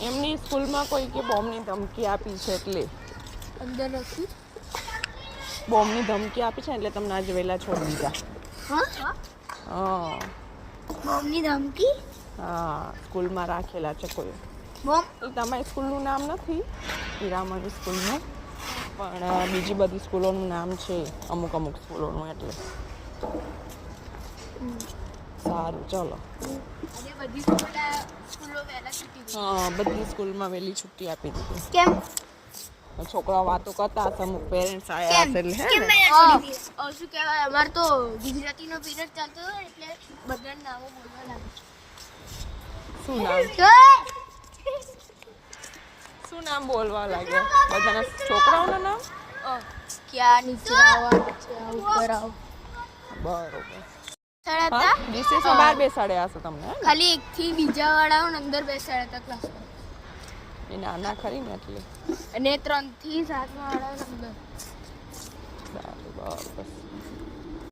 એમની સ્કૂલમાં કોઈ કે બોમ્બની ધમકી આપી છે એટલે અંદર નથી બોમ્બની ધમકી આપી છે એટલે તમને આજે વહેલા છોડી દીધા. હા બોમ્બની ધમકી? હા, સ્કૂલમાં રાખેલા છે કોઈ બોમ્બ. એ તમારી સ્કૂલનું નામ નથી હીરામણ સ્કૂલનું, પણ બીજી બધી સ્કૂલોનું નામ છે, અમુક અમુક સ્કૂલોનું. એટલે સારું ચલો. હા, બધી સ્કૂલમાં વહેલી છુટ્ટી આપી દીધી. કેમ? છોકરાઓ વાતો કરતા હશે, અમુક પેરેન્ટ્સ આવ્યા હશે એટલે હે ને. શું કહેવાય, અમારે તો ગુજરાતીનો પીરિયડ ચાલતો હતો એટલે બધા નામો બોલવા લાગે. શું નામ શું નામ બોલવા લાગ્યા બધાના છોકરાઓના નામ? ક્યાં નીચે આવવાનું છે, ઉપર આવ. બરોબર. બેસાડ્યા હતા રિસેસમાં બહાર બેસાડ્યા હશે તમને હે ને? ખાલી એકથી બીજા વાળાઓને અંદર બેસાડ્યા હતા ક્લાસમાં. એ નાના ખરી ને એટલે. અને 3 થી 7 વાળાઓને અંદર. સારું બરોબર.